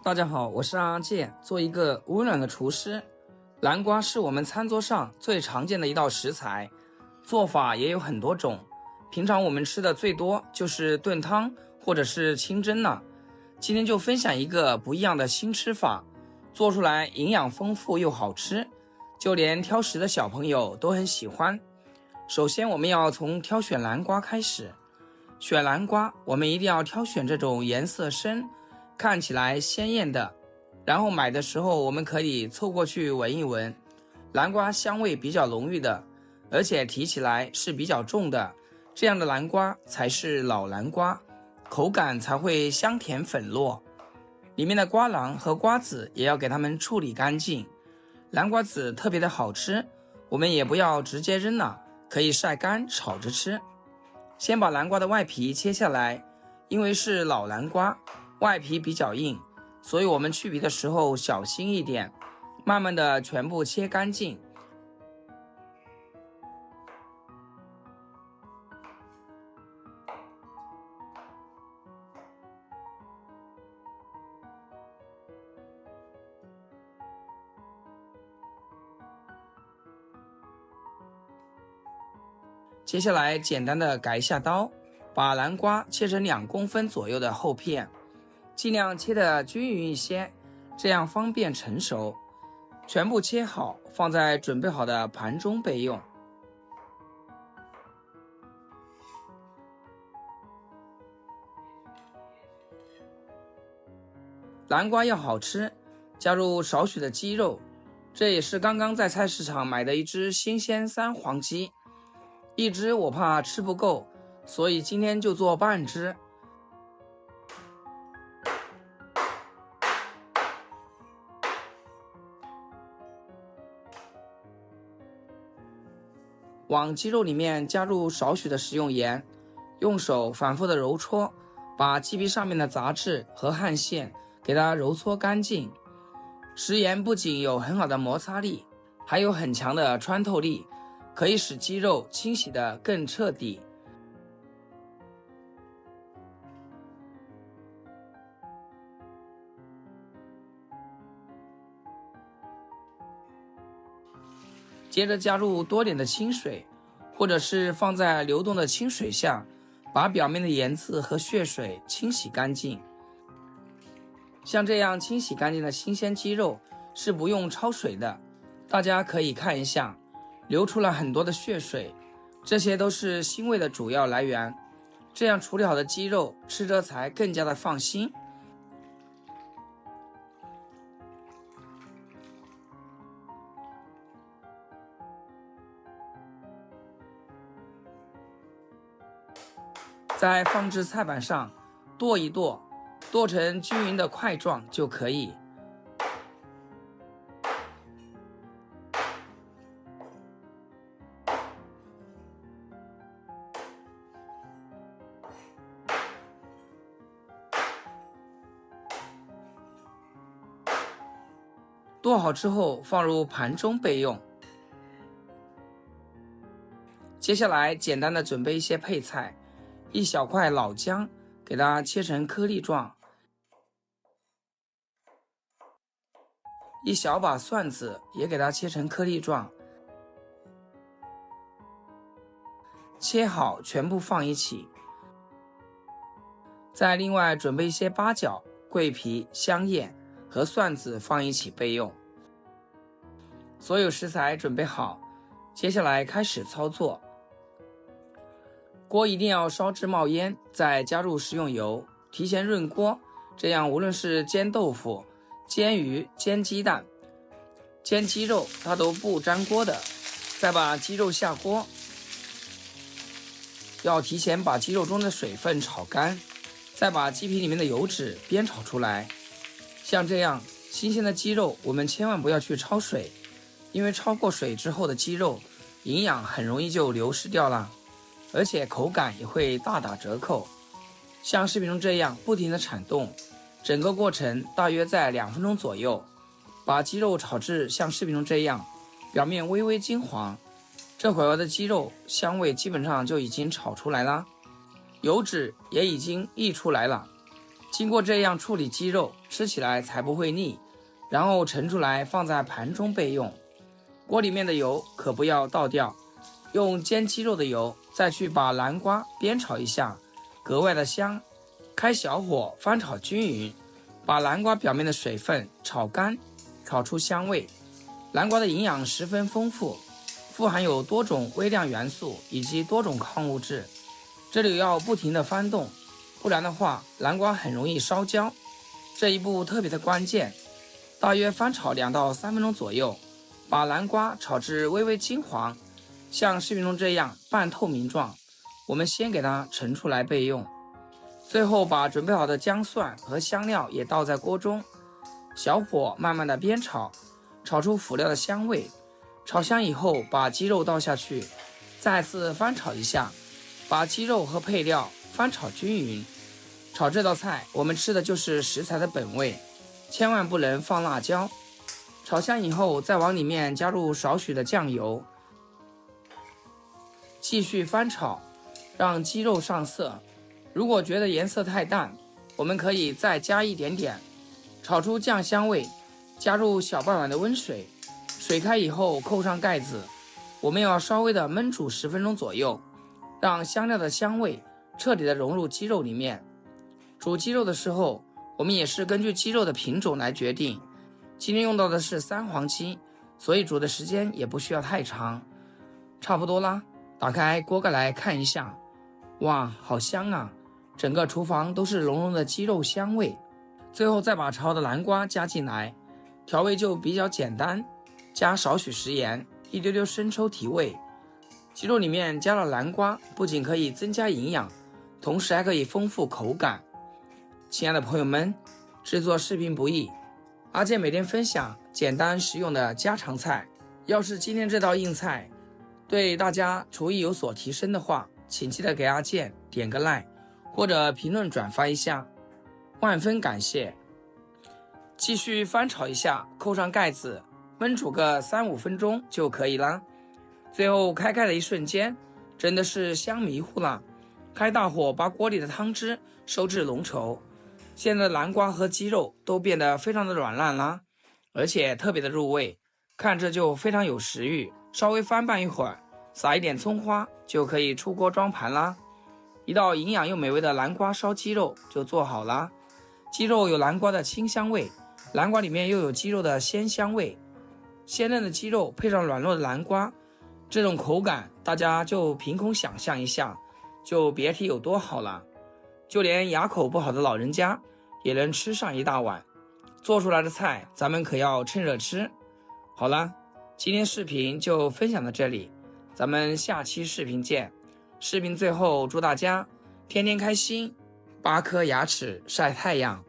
大家好，我是阿健，做一个温暖的厨师。南瓜是我们餐桌上最常见的一道食材，做法也有很多种。平常我们吃的最多就是炖汤或者是清蒸了。今天就分享一个不一样的新吃法，做出来营养丰富又好吃，就连挑食的小朋友都很喜欢。首先我们要从挑选南瓜开始。选南瓜我们一定要挑选这种颜色深看起来鲜艳的，然后买的时候我们可以凑过去闻一闻，南瓜香味比较浓郁的，而且提起来是比较重的，这样的南瓜才是老南瓜，口感才会香甜粉糯。里面的瓜囊和瓜子也要给它们处理干净。南瓜籽特别的好吃，我们也不要直接扔了，可以晒干炒着吃。先把南瓜的外皮切下来，因为是老南瓜，外皮比较硬，所以我们去皮的时候小心一点，慢慢的全部切干净。接下来简单的改一下刀，把南瓜切成2公分左右的厚片，尽量切得均匀一些，这样方便成熟。全部切好，放在准备好的盘中备用。南瓜要好吃，加入少许的鸡肉，这也是刚刚在菜市场买的一只新鲜3黄鸡，一只我怕吃不够，所以今天就做半只。往鸡肉里面加入少许的食用盐，用手反复的揉搓，把鸡皮上面的杂质和汗腺给它揉搓干净。食盐不仅有很好的摩擦力，还有很强的穿透力，可以使鸡肉清洗得更彻底。接着加入多点的清水，或者是放在流动的清水下，把表面的盐渍和血水清洗干净。像这样清洗干净的新鲜鸡肉是不用焯水的，大家可以看一下，流出了很多的血水，这些都是腥味的主要来源。这样处理好的鸡肉吃着才更加的放心。再放置菜板上剁一剁，剁成均匀的块状就可以。剁好之后放入盘中备用。接下来简单的准备一些配菜，一小块老姜，给它切成颗粒状；一小把蒜子也给它切成颗粒状，切好全部放一起。再另外准备一些八角、桂皮、香叶和蒜子放一起备用。所有食材准备好，接下来开始操作。锅一定要烧至冒烟，再加入食用油，提前润锅，这样无论是煎豆腐、煎鱼、煎鸡蛋、煎鸡肉，它都不粘锅的。再把鸡肉下锅，要提前把鸡肉中的水分炒干，再把鸡皮里面的油脂煸炒出来。像这样新鲜的鸡肉，我们千万不要去焯水，因为焯过水之后的鸡肉营养很容易就流失掉了，而且口感也会大打折扣。像视频中这样不停地铲动，整个过程大约在2分钟左右，把鸡肉炒至像视频中这样表面微微金黄，这会儿的鸡肉香味基本上就已经炒出来了，油脂也已经溢出来了。经过这样处理鸡肉，吃起来才不会腻。然后盛出来放在盘中备用。锅里面的油可不要倒掉，用煎鸡肉的油再去把南瓜煸炒一下，格外的香。开小火翻炒均匀，把南瓜表面的水分炒干，炒出香味。南瓜的营养十分丰富，富含有多种微量元素以及多种矿物质，这里要不停的翻动，不然的话南瓜很容易烧焦。这一步特别的关键，大约翻炒2到3分钟左右，把南瓜炒至微微金黄，像视频中这样半透明状，我们先给它盛出来备用。最后把准备好的姜蒜和香料也倒在锅中，小火慢慢的煸炒，炒出辅料的香味。炒香以后把鸡肉倒下去，再次翻炒一下，把鸡肉和配料翻炒均匀。炒这道菜我们吃的就是食材的本味，千万不能放辣椒。炒香以后再往里面加入少许的酱油，继续翻炒，让鸡肉上色。如果觉得颜色太淡，我们可以再加一点点。炒出酱香味，加入小半碗的温水，水开以后扣上盖子，我们要稍微的焖煮10分钟左右，让香料的香味彻底的融入鸡肉里面。煮鸡肉的时候，我们也是根据鸡肉的品种来决定。今天用到的是3黄鸡，所以煮的时间也不需要太长。差不多啦，打开锅盖来看一下，哇，好香啊！整个厨房都是浓浓的鸡肉香味。最后再把炒的南瓜加进来，调味就比较简单，加少许食盐，一丢丢生抽提味。鸡肉里面加了南瓜，不仅可以增加营养，同时还可以丰富口感。亲爱的朋友们，制作视频不易，阿健每天分享简单实用的家常菜。要是今天这道硬菜对大家厨艺有所提升的话，请记得给阿健点个 like， 或者评论转发一下，万分感谢。继续翻炒一下，扣上盖子，焖煮个3-5分钟就可以啦。最后开盖的一瞬间，真的是香迷糊了。开大火把锅里的汤汁收至浓稠，现在的南瓜和鸡肉都变得非常的软烂啦，而且特别的入味，看着就非常有食欲。稍微翻拌一会儿，撒一点葱花就可以出锅装盘啦。一道营养又美味的南瓜烧鸡肉就做好啦。鸡肉有南瓜的清香味，南瓜里面又有鸡肉的鲜香味，鲜嫩的鸡肉配上软糯的南瓜，这种口感大家就凭空想象一下，就别提有多好了。就连牙口不好的老人家也能吃上一大碗。做出来的菜咱们可要趁热吃。好了，今天视频就分享到这里，咱们下期视频见。视频最后祝大家天天开心，8颗牙齿晒太阳。